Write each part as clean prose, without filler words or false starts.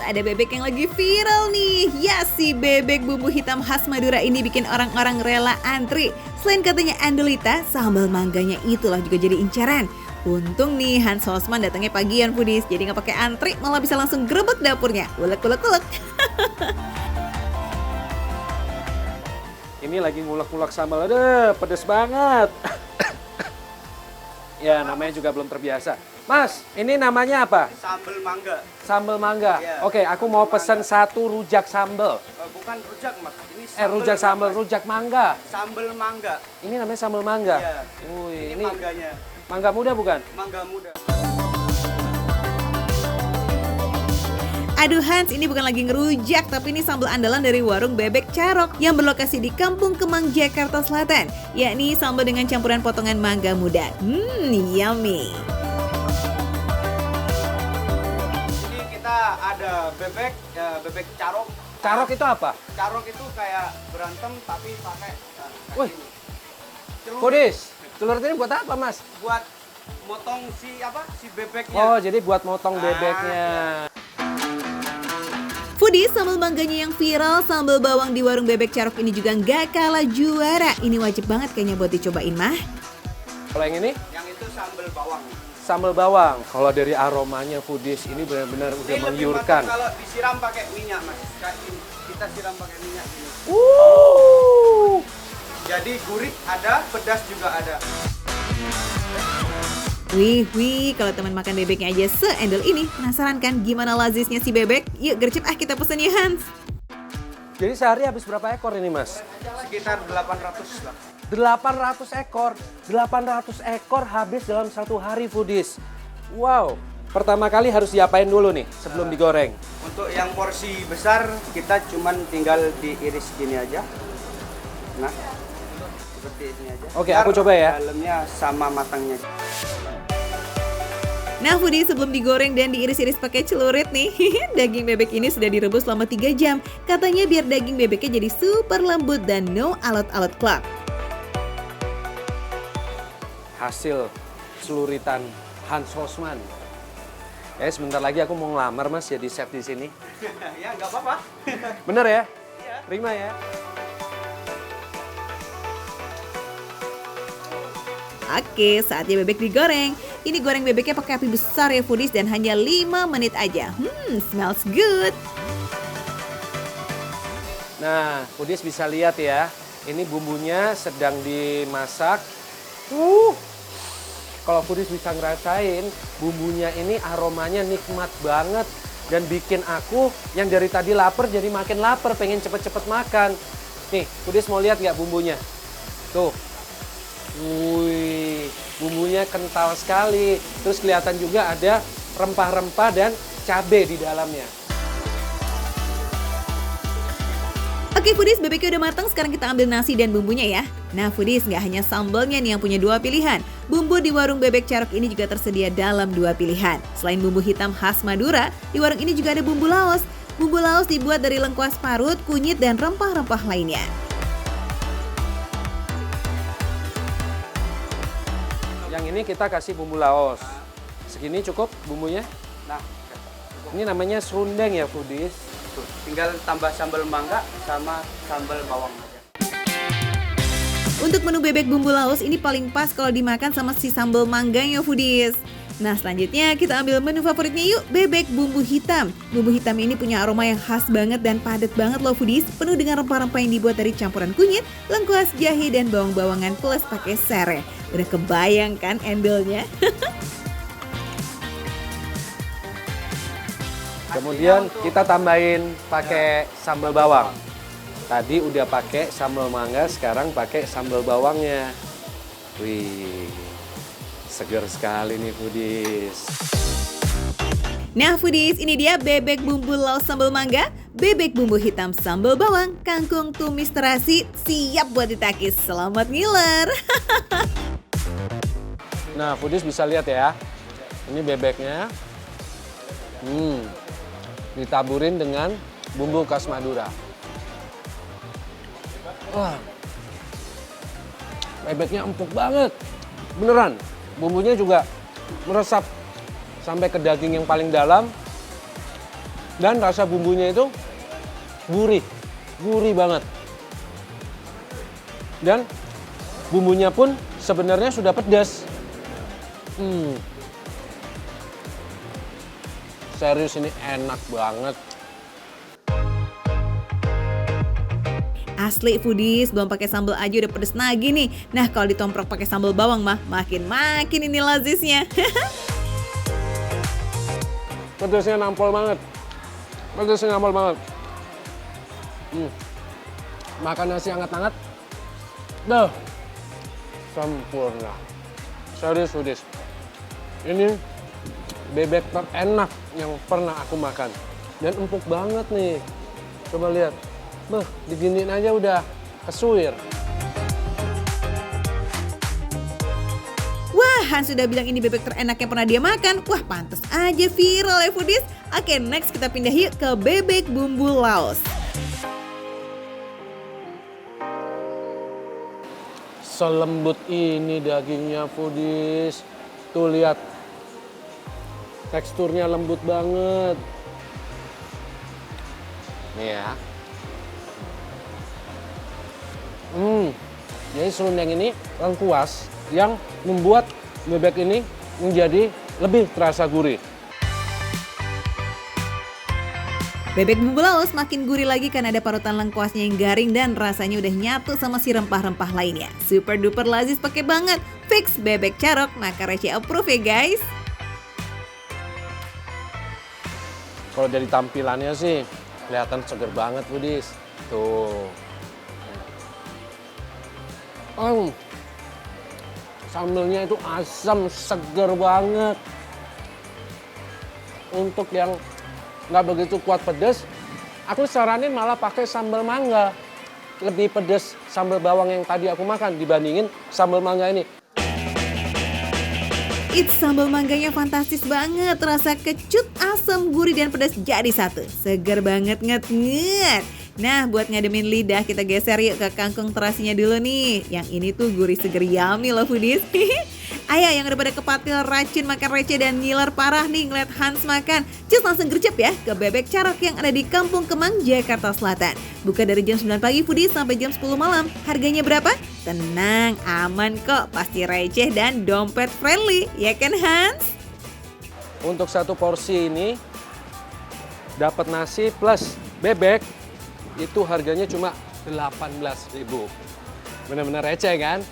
ada bebek yang lagi viral nih. Ya, si bebek bumbu hitam khas Madura ini bikin orang-orang rela antri. Selain katanya Andelita, sambal mangganya itulah juga jadi incaran. Untung nih Hans Hosman datangnya pagian foodies, jadi nggak pakai antri, malah bisa langsung grebek dapurnya. Ulek. Ini lagi ngulek-ngulek sambal, aduh pedes banget. Ya namanya juga belum terbiasa. Mas, ini namanya apa? Sambal mangga. Sambal mangga. Ya. Oke, aku mau pesen satu rujak sambal. Bukan rujak mas, ini sambal. Rujak sambal, rujak mangga. Sambal mangga. Ini namanya sambal mangga. Iya. Wih, Ini mangganya. mangga muda bukan? Mangga muda. Aduh Hans, ini bukan lagi ngerujak, tapi ini sambal andalan dari warung Bebek Carok yang berlokasi di Kampung Kemang, Jakarta Selatan. Yakni sambal dengan campuran potongan mangga muda. Yummy. Ini kita ada bebek, bebek carok. Carok itu apa? Carok itu kayak berantem tapi pakai Wih. Telur. Foodies, telur ini buat apa mas? Buat motong si bebeknya. Oh, jadi buat motong bebeknya. Foodies, sambal mangganya yang viral, sambal bawang di warung Bebek Carok ini juga nggak kalah juara. Ini wajib banget kayaknya buat dicobain mah. Kalau yang ini? Yang itu sambal bawang. Sambal bawang. Kalau dari aromanya Foodies ini benar-benar udah Ini lebih menggiurkan. mantap kalau disiram pakai minyak mas. Kayak ini. Kita siram pakai minyak ini. Jadi gurih ada, pedas juga ada. Wih, kalau teman makan bebeknya aja seendel ini, penasaran kan gimana lazisnya si bebek? Yuk gercep kita pesen ya Hans. Jadi sehari habis berapa ekor ini mas? Sekitar 800 lah. 800 ekor. 800 ekor habis dalam satu hari Foodies. Wow. Pertama kali harus diapain dulu nih sebelum digoreng? Untuk yang porsi besar kita cuman tinggal diiris gini aja. Nah, seperti ini aja. Oke, aku coba ya. Dalamnya sama matangnya. Nah Foodies, sebelum digoreng dan diiris-iris pakai celurit nih, daging bebek ini sudah direbus selama 3 jam. Katanya biar daging bebeknya jadi super lembut dan no alot-alot klak. Hasil celuritan Hans Hosman. Sebentar lagi aku mau ngelamar mas jadi chef di sini. Ya, nggak apa-apa. Bener ya? Iya. Terima ya. Oke, saatnya bebek digoreng. Ini goreng bebeknya pakai api besar ya Foodies dan hanya 5 menit aja. Smells good. Nah, Foodies bisa lihat ya. Ini bumbunya sedang dimasak. Kalau Foodies bisa ngerasain, bumbunya ini aromanya nikmat banget. Dan bikin aku yang dari tadi lapar jadi makin lapar, pengen cepet-cepet makan. Nih, Foodies mau lihat nggak bumbunya? Tuh. Wih, bumbunya kental sekali. Terus kelihatan juga ada rempah-rempah dan cabai di dalamnya. Oke Foodies, bebeknya udah matang, sekarang kita ambil nasi dan bumbunya ya. Nah Foodies, nggak hanya sambalnya nih yang punya 2 pilihan. Bumbu di warung Bebek Carok ini juga tersedia dalam 2 pilihan. Selain bumbu hitam khas Madura, di warung ini juga ada bumbu laos. Bumbu laos dibuat dari lengkuas parut, kunyit, dan rempah-rempah lainnya. Yang ini kita kasih bumbu laos. Segini cukup bumbunya? Nah, Ini namanya serundeng ya Foodies. tuh, tinggal tambah sambal mangga sama sambal bawang aja. Untuk menu bebek bumbu laos ini paling pas kalau dimakan sama si sambal mangganya Foodies. Nah selanjutnya kita ambil menu favoritnya yuk, bebek bumbu hitam. Bumbu hitam ini punya aroma yang khas banget dan padat banget loh Foodies. Penuh dengan rempah-rempah yang dibuat dari campuran kunyit, lengkuas, jahe, dan bawang-bawangan plus pakai sereh. Udah kebayang kan endolnya? Kemudian kita tambahin pakai sambal bawang. Tadi udah pakai sambal mangga, sekarang pakai sambal bawangnya. Wih, seger sekali nih Foodies. Nah Foodies, ini dia bebek bumbu laos sambal mangga, bebek bumbu hitam sambal bawang, kangkung tumis terasi, siap buat ditakis. Selamat ngiler. Nah Foodies bisa lihat ya, ini bebeknya. Ditaburin dengan bumbu khas Madura. Wah, bebeknya empuk banget. Beneran, bumbunya juga meresap sampai ke daging yang paling dalam. Dan rasa bumbunya itu gurih, gurih banget. Dan bumbunya pun sebenarnya sudah pedas. Serius ini enak banget. Asli foodies, belum pakai sambal aja udah pedes lagi nih. Nah kalau ditomprok pakai sambal bawang mah makin ini lazisnya. Pedasnya nampol banget. Pedasnya nampol banget. Makan nasi hangat-hangat. Duh, sempurna. Serius foodies. Ini bebek terenak yang pernah aku makan. Dan empuk banget nih. Coba lihat. Diginiin aja udah kesuir. Wah, Hans sudah bilang ini bebek terenak yang pernah dia makan. Wah, pantas aja viral ya foodies. Oke, next kita pindah yuk ke bebek bumbu Laos. Selembut ini dagingnya foodies. Tuh lihat. Teksturnya lembut banget. Nih ya. Jadi serundeng ini lengkuas yang membuat bebek ini menjadi lebih terasa gurih. Bebek bumbu Laos makin gurih lagi karena ada parutan lengkuasnya yang garing dan rasanya udah nyatu sama si rempah-rempah lainnya. Super duper lazis pakai banget. Fix bebek carok, maka Receh approve ya guys. Kalau dari tampilannya sih kelihatan seger banget foodies. Tuh. Sambelnya itu asam, seger banget. Untuk yang nggak begitu kuat pedas, aku saranin malah pakai sambal mangga. Lebih pedas sambal bawang yang tadi aku makan dibandingin sambal mangga ini. It's sambal mangganya fantastis banget. Rasa kecut, asam, gurih, dan pedas jadi satu. Seger banget, nget. Nah, buat ngademin lidah kita geser yuk ke kangkung terasinya dulu nih. Yang ini tuh gurih seger yummy loh foodies. Ayo yang udah pada kepatil racun makan Receh dan ngiler parah nih ngeliat Hans makan. Cus langsung gercep ya ke bebek carok yang ada di Kampung Kemang, Jakarta Selatan. Buka dari jam 9 pagi foodies sampai jam 10 malam. Harganya berapa? Tenang, aman kok. Pasti receh dan dompet friendly. Ya kan Hans? Untuk satu porsi ini dapat nasi plus bebek itu harganya cuma 18.000. Bener-bener receh kan?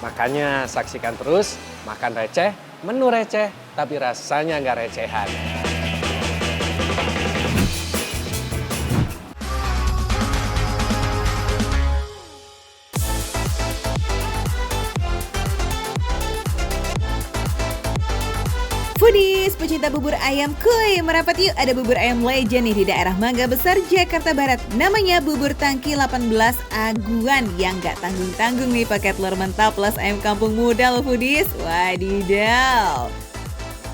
Makanya saksikan terus Makan Receh, menu receh tapi rasanya nggak recehan. Foodies, pecinta bubur ayam, kuy merapat yuk, ada bubur ayam legend nih di daerah Mangga Besar, Jakarta Barat. Namanya Bubur Tangki 18 Aguan yang gak tanggung-tanggung nih pakai telur mentah plus ayam kampung muda loh foodies. Wadidaw.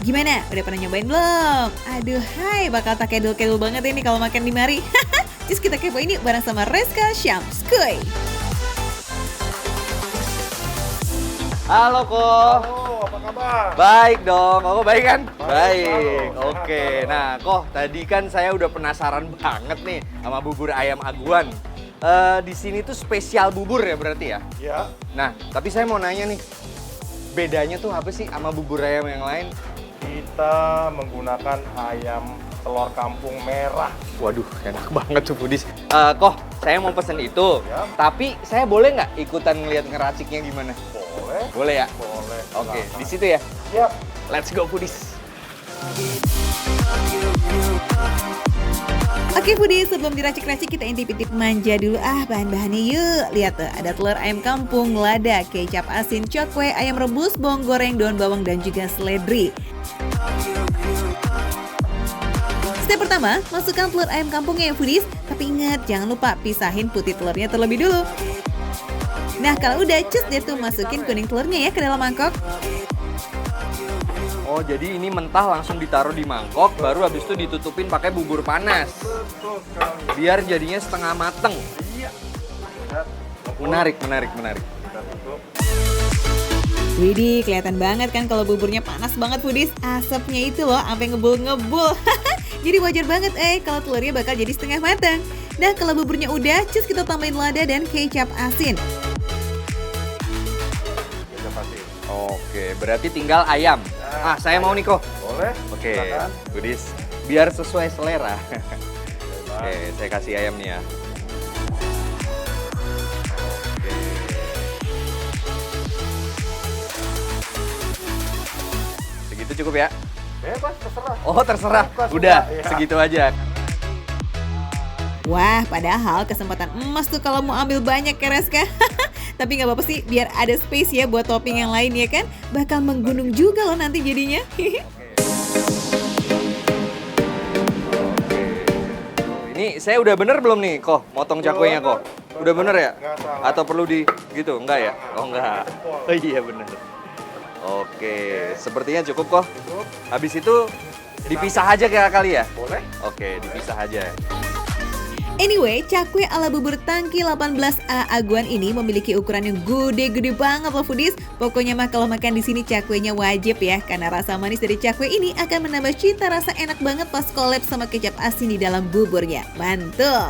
Gimana? Udah pernah nyobain belum? Aduh hai, bakal tak kedul-kedul banget ini kalau makan di mari. Terus kita kepo ini bareng sama Reska Syams, kuy. Halo Ko. Halo, apa kabar? Baik dong, kamu baik kan? Baik. Oke, nah Ko, tadi kan saya udah penasaran banget nih sama bubur ayam Aguan. Di sini tuh spesial bubur ya berarti ya? Ya, Nah, tapi saya mau nanya nih, bedanya tuh apa sih sama bubur ayam yang lain? kita menggunakan ayam telur kampung merah. Waduh, enak banget tuh Budis. Ko, saya mau pesen itu, Ya. tapi saya boleh nggak ikutan ngeliat ngeraciknya gimana? Boleh? Boleh ya? Boleh. Oke, Silahkan. di situ ya. Siap. Let's go Budis. Oke foodies, sebelum diracik-racik kita intip-intip manja dulu bahan-bahannya yuk. Lihat tuh, ada telur ayam kampung, lada, kecap asin, cokwe, ayam rebus, bawang goreng, daun bawang, dan juga seledri. Step pertama, masukkan telur ayam kampungnya ya foodies. Tapi ingat, jangan lupa pisahin putih telurnya terlebih dulu. Nah kalau udah, cus deh tuh masukin kuning telurnya ya ke dalam mangkok. Oh, jadi ini mentah langsung ditaruh di mangkok, baru habis itu ditutupin pakai bubur panas. Betul sekali. Biar jadinya setengah mateng. Iya. Lihat. Menarik. Kita tutup. Widih, kelihatan banget kan kalau buburnya panas banget foodies. Asapnya itu loh, sampai ngebul-ngebul. Jadi wajar banget kalau telurnya bakal jadi setengah matang. Nah, kalau buburnya udah, cus kita tambahin lada dan kecap asin. Kita pasti. Oke, berarti tinggal ayam. Saya mau nih kok. Boleh? Oke, Silakan. Budis. Biar sesuai selera. Bebas. Oke, saya kasih ayam nih ya. Oke. Segitu cukup ya? Bebas, terserah. Oh, terserah. Suka, Udah, ya. segitu aja. Wah, padahal kesempatan emas tuh kalau mau ambil banyak ya Reska. Tapi nggak apa-apa sih, biar ada space ya buat topping yang lain ya kan. Bakal menggunung juga loh nanti jadinya. Ini saya udah bener belum nih, kok? Motong cakwenya kok? Udah bener ya? Nggak salah. Atau perlu di gitu? Enggak ya? Oh enggak. Oh iya bener. Oke, sepertinya cukup kok. Cukup. Habis itu dipisah aja kali ya? Boleh? Oke, dipisah aja. Anyway, cakwe ala bubur tangki 18A Aguan ini memiliki ukuran yang gede-gede banget loh foodies. Pokoknya mah kalau makan di sini cakwenya wajib ya, karena rasa manis dari cakwe ini akan menambah cita rasa enak banget pas collab sama kecap asin di dalam buburnya. Mantul!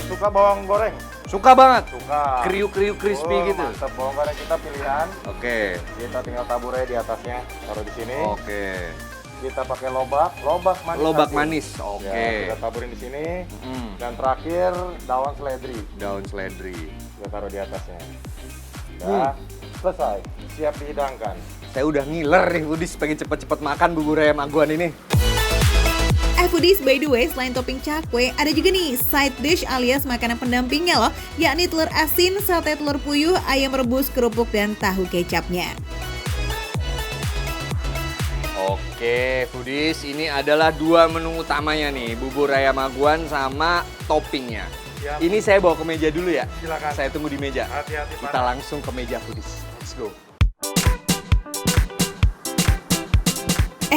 Suka bawang goreng? Suka banget. Suka. Kriuk-kriuk crispy Oh, gitu. Mantap, bawang goreng kita pilihan. Oke. Kita tinggal tabur aja di atasnya, taruh di sini. Oke. Kita pakai lobak manis. Lobak asin. manis. Oke. Ya, kita taburin di sini. Mm. Dan terakhir daun seledri. Daun seledri. Kita taruh di atasnya. Ya, selesai. Siap dihidangkan. Saya udah ngiler nih Budis, pengen cepet-cepet makan bubur ayam Aguan ini. Foodies, by the way, selain topping cakwe, ada juga nih side dish alias makanan pendampingnya loh, yakni telur asin, sate telur puyuh, ayam rebus, kerupuk, dan tahu kecapnya. Oke, Foodies, ini adalah dua menu utamanya nih, bubur ayam Aguan sama toppingnya. Siap. Ini saya bawa ke meja dulu ya. Silakan. Saya tunggu di meja. Hati-hati, Kita Pak. langsung ke meja Foodies. Let's go.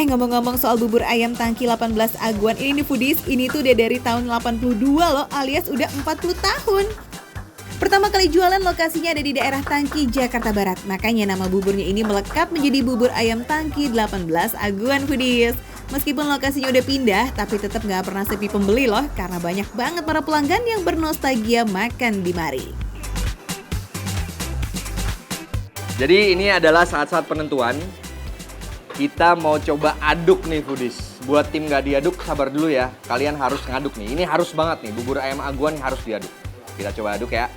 Ngomong-ngomong soal bubur ayam tangki 18 Aguan ini nih foodies, ini tuh udah dari tahun 82 loh, alias udah 40 tahun. Pertama kali jualan lokasinya ada di daerah Tangki, Jakarta Barat. Makanya nama buburnya ini melekat menjadi bubur ayam tangki 18 Aguan foodies. Meskipun lokasinya udah pindah, tapi tetap nggak pernah sepi pembeli loh, karena banyak banget para pelanggan yang bernostalgia makan di mari. Jadi ini adalah saat-saat penentuan. Kita mau coba aduk nih Foodies. Buat tim nggak diaduk, sabar dulu ya. Kalian harus ngaduk nih. Ini harus banget nih, bubur ayam Aguan harus diaduk. Kita coba aduk ya.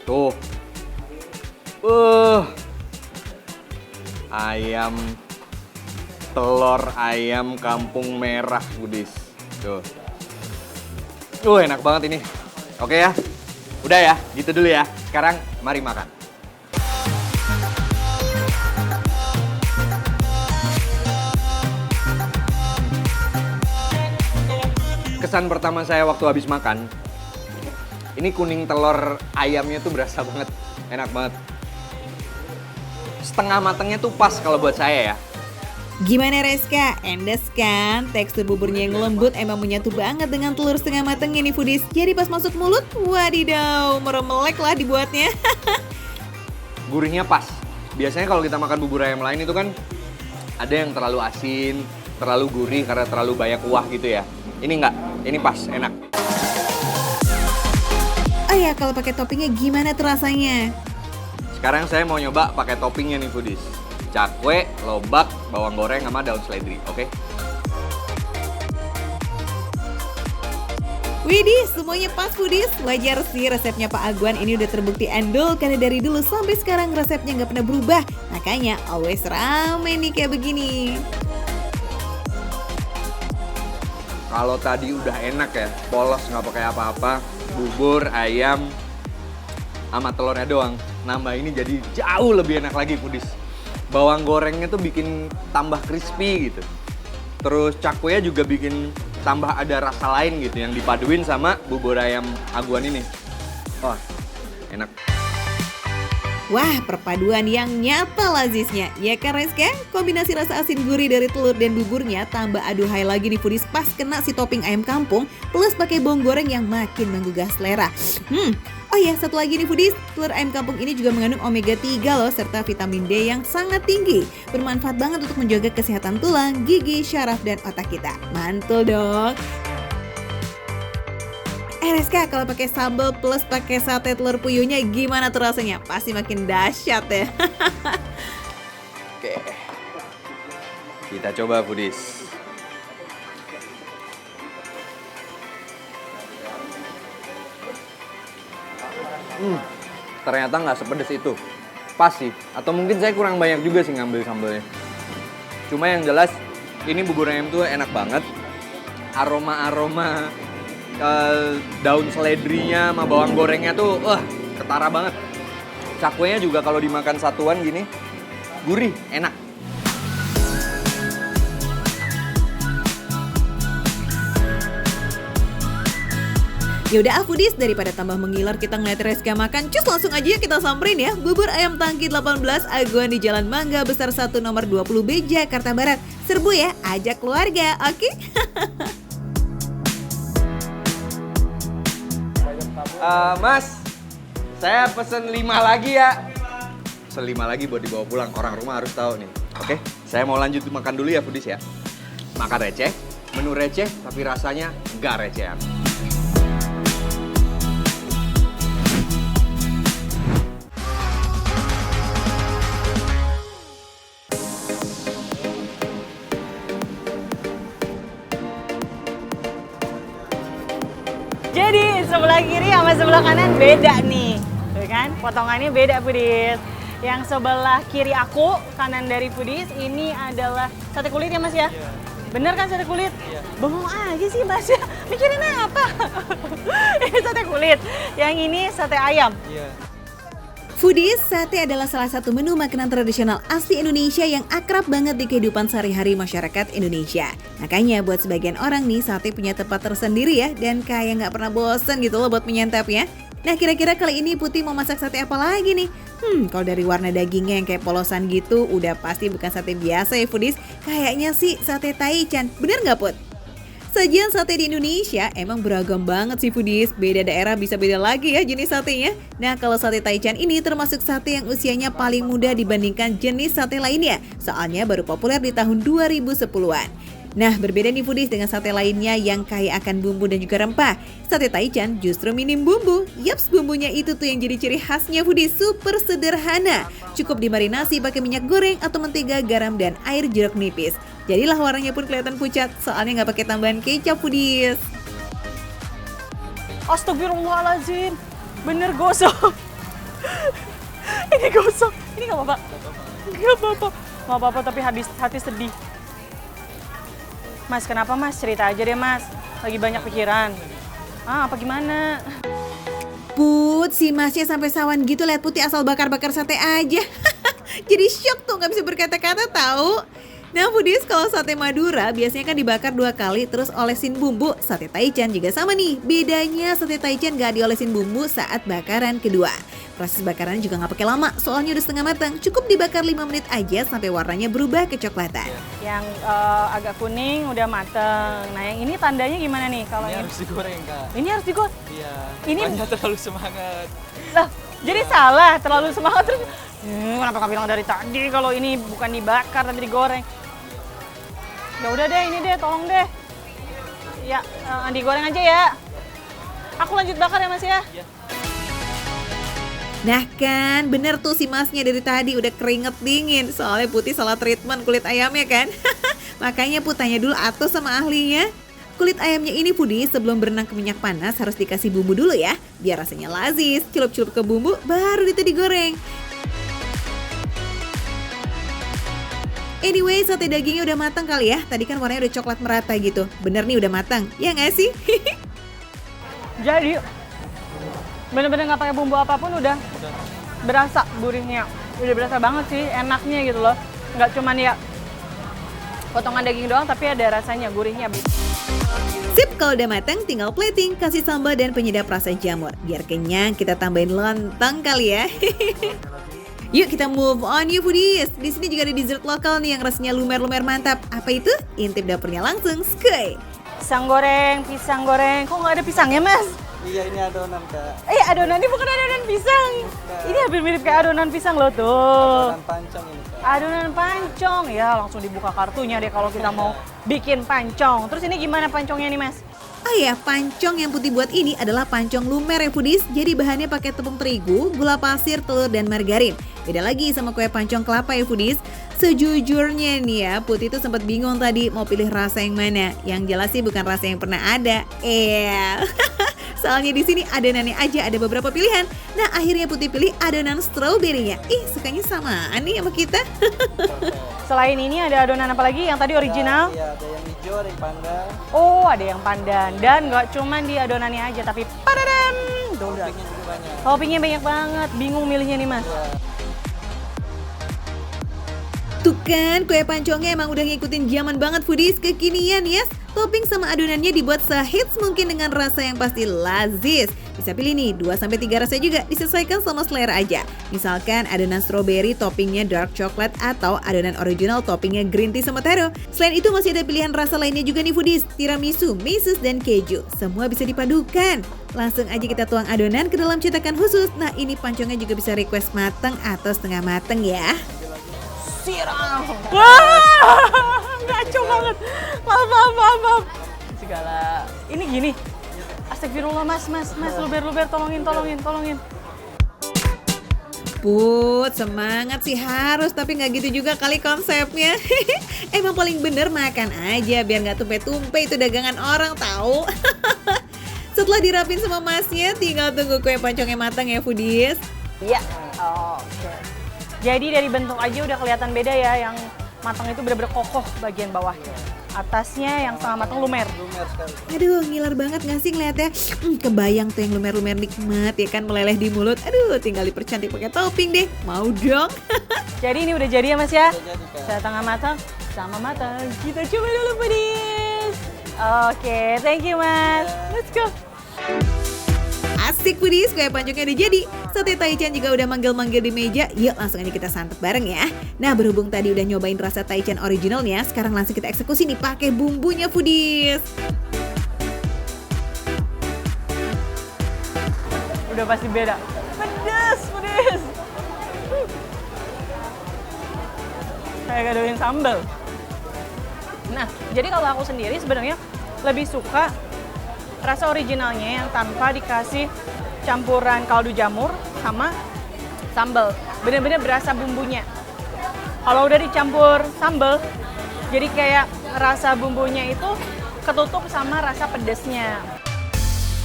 Tuh. Ayam telur ayam kampung merah Foodies. Tuh. Enak banget ini. Oke ya. Udah ya, gitu dulu ya. Sekarang mari makan. Kesan pertama saya waktu habis makan, ini kuning telur ayamnya tuh berasa banget, enak banget. Setengah matangnya tuh pas kalau buat saya ya. Gimana Reska? Endes kan? Tekstur buburnya yang lembut emang menyatu banget dengan telur setengah matangnya nih foodies. Jadi pas masuk mulut, wadidaw, meremelek lah dibuatnya. Gurihnya pas. Biasanya kalau kita makan bubur ayam lain itu kan ada yang terlalu asin, terlalu gurih karena terlalu banyak kuah gitu ya. Ini enggak, ini pas, enak. Oh ya, kalau pakai toppingnya gimana tuh rasanya? Sekarang saya mau nyoba pakai toppingnya nih foodies. Cakwe, lobak, bawang goreng sama daun seledri, oke? Widih, semuanya pas foodies. Wajar sih resepnya Pak Aguan ini udah terbukti endul karena dari dulu sampai sekarang resepnya nggak pernah berubah. Makanya always rame nih kayak begini. Kalau tadi udah enak ya, polos nggak pakai apa-apa, bubur, ayam, sama telurnya doang. Nambah ini jadi jauh lebih enak lagi foodies. Bawang gorengnya tuh bikin tambah crispy gitu. Terus cakwenya juga bikin tambah ada rasa lain gitu yang dipaduin sama bubur ayam Aguan ini. Wah, enak. Wah, perpaduan yang nyata lazisnya. Ya kan Reska? Kombinasi rasa asin gurih dari telur dan buburnya tambah aduhai lagi nih foodies pas kena si topping ayam kampung plus pakai bawang goreng yang makin menggugah selera. Oh ya, satu lagi nih foodies, telur ayam kampung ini juga mengandung omega 3 loh, serta vitamin D yang sangat tinggi. Bermanfaat banget untuk menjaga kesehatan tulang, gigi, syaraf, dan otak kita. Mantul dong. Reska, kalau pakai sambal plus pakai sate telur puyuhnya gimana tuh rasanya? Pasti makin dahsyat ya. Oke. Kita coba foodies. Ternyata nggak sepedes itu. Pas sih. Atau mungkin saya kurang banyak juga sih ngambil sambalnya. Cuma yang jelas, ini bubur ayam tuh enak banget. Aroma-aroma daun seledrinya sama bawang gorengnya tuh, ketara banget. Cakwenya juga kalau dimakan satuan gini, gurih, enak. Yaudah foodies, daripada tambah mengiler kita ngeliat Reska makan, cus langsung aja kita samperin ya. Bubur ayam Tangki 18 Aguan di Jalan Mangga Besar 1 nomor 20B Jakarta Barat. Serbu ya, ajak keluarga, oke? Mas, saya pesen 5 lagi ya. Pesen 5 lagi buat dibawa pulang, orang rumah harus tahu nih. Oke, saya mau lanjut makan dulu ya foodies ya. Makan receh, menu receh tapi rasanya nggak recehan. Jadi sebelah kiri sama sebelah kanan beda nih, tuh kan? Potongannya beda foodies. Yang sebelah kiri aku, kanan dari foodies, ini adalah sate kulit ya Mas ya? Iya. Bener kan sate kulit? Iya. Bengong aja sih Mas ya, mikirin apa? Ini sate kulit, yang ini sate ayam. Iya. Foodies, sate adalah salah satu menu makanan tradisional asli Indonesia yang akrab banget di kehidupan sehari-hari masyarakat Indonesia. Makanya buat sebagian orang nih, sate punya tempat tersendiri ya, dan kayak nggak pernah bosen gitu loh buat menyantapnya. Nah kira-kira kali ini Putih mau masak sate apa lagi nih? Kalau dari warna dagingnya yang kayak polosan gitu, udah pasti bukan sate biasa ya foodies. Kayaknya sih sate taichan, bener nggak Put? Sajian sate di Indonesia emang beragam banget sih foodies. Beda daerah bisa beda lagi ya jenis satenya. Nah kalau sate taichan ini termasuk sate yang usianya paling muda dibandingkan jenis sate lainnya. Soalnya baru populer di tahun 2010-an. Nah berbeda nih foodies dengan sate lainnya yang kaya akan bumbu dan juga rempah. Sate taichan justru minim bumbu. Yaps, bumbunya itu tuh yang jadi ciri khasnya foodies, super sederhana. Cukup dimarinasi pakai minyak goreng atau mentega, garam, dan air jeruk nipis. Jadilah warnanya pun kelihatan pucat, soalnya nggak pakai tambahan kecap foodies. Astagfirullahaladzim, bener gosok. Ini gosok, ini nggak apa-apa. Nggak apa-apa, nggak apa-apa tapi hati sedih. Mas, kenapa Mas? Cerita aja deh Mas, lagi banyak pikiran. Apa gimana? Put, si Masnya sampai sawan gitu lihat Putih asal bakar-bakar sate aja. Jadi syok tuh, nggak bisa berkata-kata tahu. Nah foodies, kalau sate Madura biasanya kan dibakar 2 kali terus olesin bumbu. Sate taichan juga sama nih, bedanya sate taichan gak diolesin bumbu saat bakaran kedua. Proses bakarannya juga gak pakai lama, soalnya udah setengah matang. Cukup dibakar 5 menit aja sampai warnanya berubah kecoklatan. Yang agak kuning udah mateng. Nah yang ini tandanya gimana nih? Kalau Ini harus digoreng Kak. ini harus digoreng. Iya. Ini- Makanya terlalu semangat. Lah, jadi salah, terlalu semangat terus. Kenapa kau bilang dari tadi kalau ini bukan dibakar tapi digoreng? Ya udah deh, ini deh, tolong deh. Ya, digoreng aja ya. Aku lanjut bakar ya Mas ya. Nah kan, bener tuh si Masnya dari tadi udah keringet dingin. Soalnya Putih salah treatment kulit ayamnya kan. Makanya Put tanya dulu atau sama ahlinya. Kulit ayamnya ini foodies sebelum berenang ke minyak panas harus dikasih bumbu dulu ya. Biar rasanya lazis, celup-celup ke bumbu baru itu digoreng. Anyway, sate dagingnya udah matang kali ya. Tadi kan warnanya udah coklat merata gitu. Bener nih udah matang, ya nggak sih? Jadi, bener-bener nggak pakai bumbu apapun udah berasa gurihnya. Udah berasa banget sih, enaknya gitu loh. Nggak cuman ya potongan daging doang, tapi ada rasanya, gurihnya. Sip, kalau udah matang tinggal plating, kasih sambal dan penyedap rasa jamur. Biar kenyang kita tambahin lontong kali ya. Yuk kita move on yuk foodies. Di sini juga ada dessert lokal nih yang rasanya lumer-lumer mantap. Apa itu? Intip dapurnya langsung, skuy. Pisang goreng. Kok nggak ada pisangnya Mas? Iya, ini adonan, Kak. Adonan ini bukan adonan pisang. Ini hampir mirip kayak adonan pisang loh tuh. Adonan pancong ini, Kak. Adonan pancong. Ya, langsung dibuka kartunya deh kalau kita mau bikin pancong. Terus ini gimana pancongnya nih, Mas? Oh ya, pancong yang Putih buat ini adalah pancong lumer ya foodies. Jadi bahannya pakai tepung terigu, gula pasir, telur, dan margarin. Beda lagi sama kue pancong kelapa ya foodies. Sejujurnya nih ya, Putih tuh sempat bingung tadi mau pilih rasa yang mana. Yang jelas sih bukan rasa yang pernah ada. Soalnya di sini adonannya aja ada beberapa pilihan. Nah, akhirnya Putih pilih adonan stroberinya. Sukanya samaan nih sama kita. Selain ini ada adonan apa lagi? Yang tadi original? Iya, ada yang hijau, ada yang pandan. Oh, ada yang pandan. Dan nggak cuma di adonannya aja, tapi padadam! Toppingnya juga banyak. Toppingnya banyak banget. Bingung milihnya nih, Mas. Tuh kan, kue pancongnya emang udah ngikutin zaman banget foodies kekinian yes. Topping sama adonannya dibuat sehits mungkin dengan rasa yang pasti lazis. Bisa pilih nih 2-3 rasa juga, disesuaikan sama selera aja. Misalkan adonan strawberry toppingnya dark chocolate atau adonan original toppingnya green tea sama taro. Selain itu masih ada pilihan rasa lainnya juga nih foodies, tiramisu, meses, dan keju. Semua bisa dipadukan. Langsung aja kita tuang adonan ke dalam cetakan khusus. Nah, ini pancongnya juga bisa request mateng atau setengah mateng ya. Siram. Wah, ngaco banget. Maaf. Segala. Ini gini. Astagfirullah, Mas, luber, tolongin. Put, semangat sih harus, tapi nggak gitu juga kali konsepnya. Emang paling bener makan aja, biar nggak tumpe-tumpe itu dagangan orang tahu. Setelah dirapin sama masnya, tinggal tunggu kue pancongnya matang ya foodies. Iya. Oke. Jadi dari bentuk aja udah kelihatan beda ya, yang matang itu bener-bener kokoh bagian bawahnya. Atasnya yang setengah matang lumer. Lumer sekali. Aduh, ngiler banget gak sih ngeliatnya? Kebayang tuh yang lumer-lumer nikmat ya kan, meleleh di mulut. Aduh, tinggal dipercantik pakai topping deh. Mau dong? Jadi ini udah jadi ya, Mas ya? Udah jadi, Kak. Setengah matang sama matang. Kita coba dulu foodies. Oke, thank you, Mas. Let's go. Asik foodies, kue pancongnya udah jadi. Sate taichan juga udah manggil-manggil di meja. Yuk langsung aja kita santap bareng ya. Nah, berhubung tadi udah nyobain rasa taichan originalnya, sekarang langsung kita eksekusi nih pakai bumbunya foodies. Udah pasti beda. Pedes. Kayak gadoin sambal. Nah, jadi kalau aku sendiri sebenarnya lebih suka rasa originalnya yang tanpa dikasih campuran kaldu jamur sama sambal. Bener-bener berasa bumbunya. Kalau udah dicampur sambal, jadi kayak rasa bumbunya itu ketutup sama rasa pedesnya.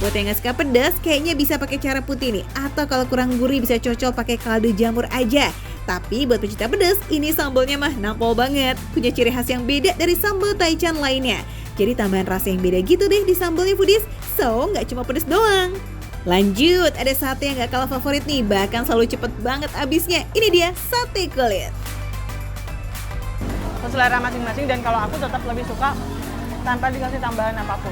Buat yang gak suka pedas, kayaknya bisa pakai cara Putih nih. Atau kalau kurang gurih bisa cocol pakai kaldu jamur aja. Tapi buat pecinta pedas, ini sambalnya mah nampol banget. Punya ciri khas yang beda dari sambal taichan lainnya. Jadi tambahan rasa yang beda gitu deh di sambalnya foodies. So, nggak cuma pedas doang. Lanjut, ada sate yang gak kalah favorit nih. Bahkan selalu cepet banget abisnya. Ini dia sate kulit. Selera masing-masing, dan kalau aku tetap lebih suka tanpa dikasih tambahan apapun.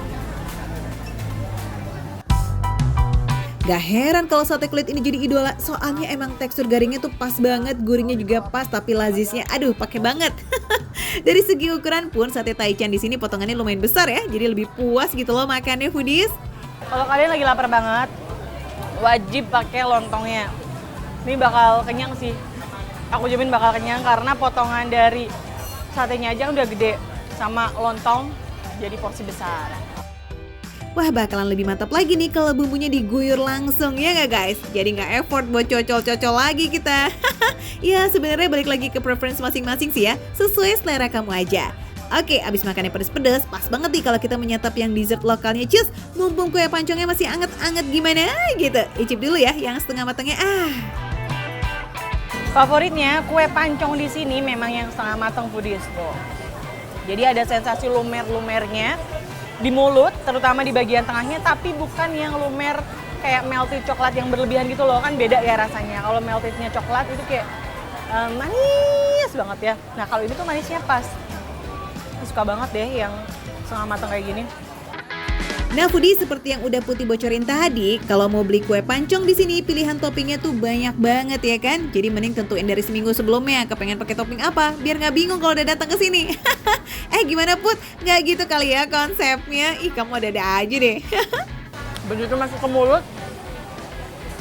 Gak heran kalau sate kulit ini jadi idola, soalnya emang tekstur garingnya tuh pas banget, gurihnya juga pas, tapi lazisnya aduh pakai banget. Dari segi ukuran pun sate taichan di sini potongannya lumayan besar ya, jadi lebih puas gitu loh makannya foodies. Kalau kalian lagi lapar banget, wajib pakai lontongnya. Ini bakal kenyang sih. Aku jamin bakal kenyang karena potongan dari satenya aja udah gede, sama lontong jadi porsi besar. Wah, bakalan lebih mantap lagi nih kalau bumbunya diguyur langsung ya nggak guys? Jadi nggak effort buat cocol-cocol lagi kita. Ya sebenarnya balik lagi ke preference masing-masing sih ya, sesuai selera kamu aja. Oke, abis makannya pedes-pedes, pas banget nih kalau kita menyantap yang dessert lokalnya. Cus, mumpung kue pancongnya masih anget-anget gimana gitu. Icip dulu ya yang setengah matangnya. Favoritnya kue pancong di sini memang yang setengah matang foodies tuh. Jadi ada sensasi lumer-lumernya di mulut, terutama di bagian tengahnya, tapi bukan yang lumer kayak melted coklat yang berlebihan gitu loh, kan beda ya rasanya. Kalau meltednya coklat itu kayak manis banget ya. Nah kalau ini tuh manisnya pas. Suka banget deh yang setengah matang kayak gini. Nah, foodies seperti yang udah Putih bocorin tadi, kalau mau beli kue pancong di sini pilihan toppingnya tuh banyak banget ya kan. Jadi mending tentuin dari seminggu sebelumnya kepengen pakai topping apa, biar nggak bingung kalau udah datang ke sini. Gimana Put? Nggak gitu kali ya konsepnya? Ih, kamu ada aja deh. Begitu masuk ke mulut,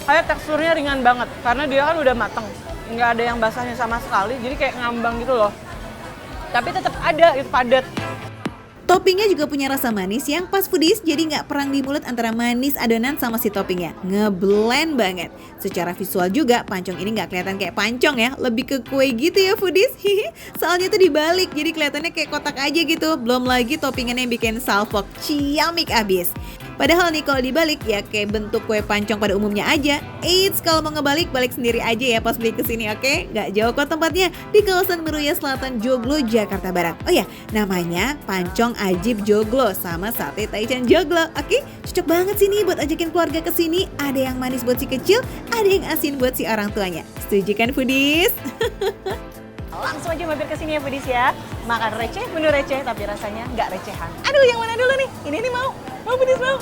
kayak teksturnya ringan banget karena dia kan udah mateng, nggak ada yang basahnya sama sekali, jadi kayak ngambang gitu loh. Tapi tetap ada, itu padat. Toppingnya juga punya rasa manis yang pas foodies, jadi nggak perang di mulut antara manis adonan sama si toppingnya. Ngeblend banget. Secara visual juga pancong ini nggak kelihatan kayak pancong ya, lebih ke kue gitu ya foodies. Soalnya tuh dibalik, jadi kelihatannya kayak kotak aja gitu. Belum lagi toppingannya yang bikin salfok ciamik abis. Padahal nih kalau dibalik ya kayak bentuk kue pancong pada umumnya aja. Eits, kalau mau ngebalik, balik sendiri aja ya pas beli kesini, oke? Nggak jauh kok tempatnya, di kawasan Meruya Selatan Joglo, Jakarta Barat. Oh ya, namanya Pancong Ajib Joglo sama sate Taichan Joglo, oke? Cocok banget sih nih buat ajakin keluarga kesini. Ada yang manis buat si kecil, ada yang asin buat si orang tuanya. Setuju kan foodies? Langsung aja mampir ke sini ya foodies ya. Makan receh, menu receh tapi rasanya nggak recehan. Aduh, yang mana dulu nih? Ini nih mau foodies mau.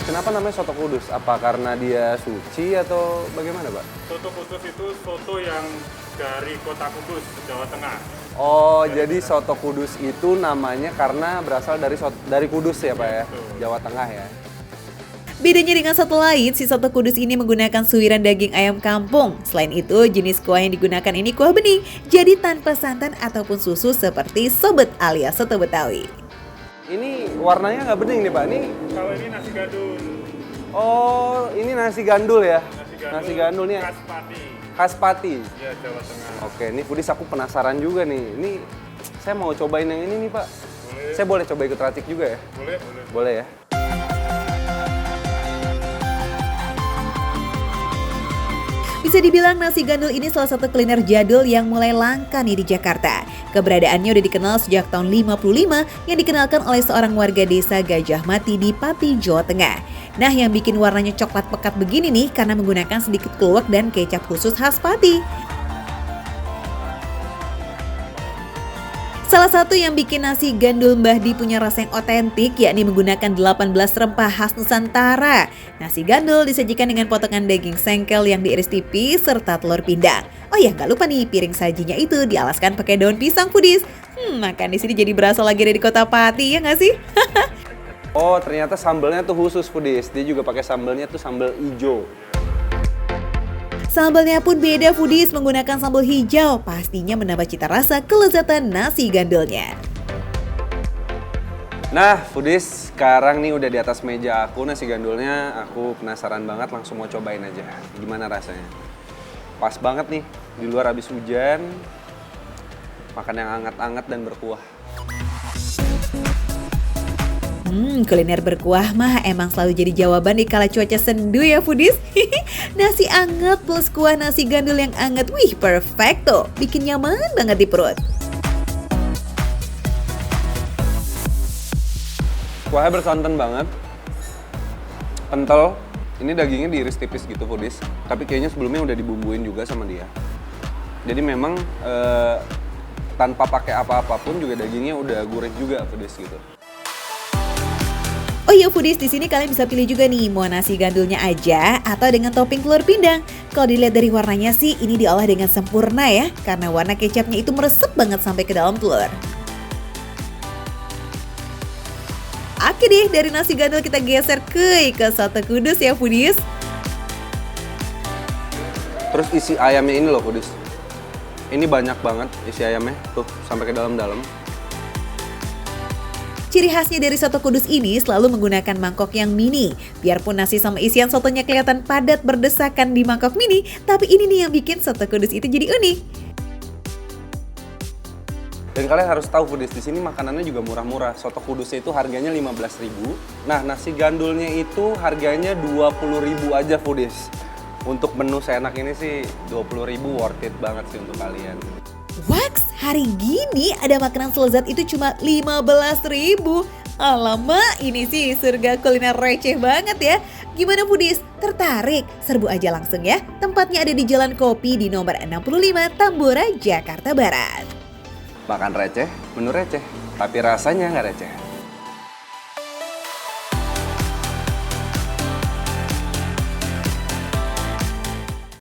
Kenapa namanya soto kudus? Apa karena dia suci atau bagaimana, Pak? Soto Kudus itu soto yang dari kota Kudus, Jawa Tengah. Oh, jadi soto kudus itu namanya karena berasal dari Kudus ya, Pak ya? Jawa Tengah ya. Bedanya dengan soto lain, si soto kudus ini menggunakan suiran daging ayam kampung. Selain itu, jenis kuah yang digunakan ini kuah bening, jadi tanpa santan ataupun susu seperti sobet alias soto Betawi. Ini warnanya nggak bening nih, Pak? Ini Kalau ini nasi gandul. oh, ini nasi gandul ya? Nasi gandul nih khas Pati. khas Pati. Ya, Jawa Tengah. Oke, ini foodies aku penasaran juga nih. Ini saya mau cobain yang ini nih, Pak. Boleh. Saya boleh coba ikut racik juga ya? Boleh, boleh. Boleh ya? Bisa dibilang nasi gandul ini salah satu kuliner jadul yang mulai langka nih di Jakarta. Keberadaannya udah dikenal sejak tahun 55 yang dikenalkan oleh seorang warga desa Gajah Mati di Pati, Jawa Tengah. Nah, yang bikin warnanya coklat pekat begini nih karena menggunakan sedikit kluwek dan kecap khusus khas Pati. Salah satu yang bikin nasi gandul Mbah Di punya rasa yang otentik yakni menggunakan 18 rempah khas Nusantara. Nasi gandul disajikan dengan potongan daging sengkel yang diiris tipis serta telur pindang. Oh ya, nggak lupa nih piring sajinya itu dialaskan pakai daun pisang foodies. Makan di sini jadi berasa lagi ada di kota Pati ya nggak sih? Oh, ternyata sambelnya tuh khusus foodies. Dia juga pakai sambelnya tuh sambel hijau. Sambalnya pun beda foodies, menggunakan sambal hijau. Pastinya menambah cita rasa kelezatan nasi gandulnya. Nah, foodies, sekarang nih udah di atas meja aku nasi gandulnya. Aku penasaran banget, langsung mau cobain aja. Gimana rasanya? Pas banget nih, di luar habis hujan. Makan yang hangat-hangat dan berkuah. Kuliner berkuah mah emang selalu jadi jawaban di kala cuaca sendu ya foodies. Nasi anget plus kuah nasi gandul yang anget, wih perfecto. Bikin nyaman banget di perut. Kuahnya bersantan banget. Kental. Ini dagingnya diiris tipis gitu foodies. Tapi kayaknya sebelumnya udah dibumbuin juga sama dia. Jadi memang tanpa pakai apa-apa pun juga dagingnya udah gurih juga foodies gitu. Oh iya foodies, di sini kalian bisa pilih juga nih mau nasi gandulnya aja atau dengan topping telur pindang. Kalau dilihat dari warnanya sih ini diolah dengan sempurna ya, karena warna kecapnya itu meresep banget sampai ke dalam telur. Oke deh, dari nasi gandul kita geser ke soto kudus ya foodies. Terus isi ayamnya ini loh foodies. Ini banyak banget isi ayamnya, tuh sampai ke dalam-dalam. Ciri khasnya dari soto kudus ini selalu menggunakan mangkok yang mini. Biarpun nasi sama isian sotonya kelihatan padat berdesakan di mangkok mini, tapi ini nih yang bikin soto kudus itu jadi unik. Dan kalian harus tahu foodies, di sini makanannya juga murah-murah. Soto kudusnya itu harganya 15.000. Nah, nasi gandulnya itu harganya 20.000 aja foodies. Untuk menu seenak ini sih 20.000 worth it banget sih untuk kalian. Wax, hari gini ada makanan selezat itu cuma 15.000. Alamak, ini sih surga kuliner receh banget ya. Gimana foodies? Tertarik? Serbu aja langsung ya. Tempatnya ada di Jalan Kopi di nomor 65 Tambora, Jakarta Barat. Makan receh, menu receh, tapi rasanya nggak receh.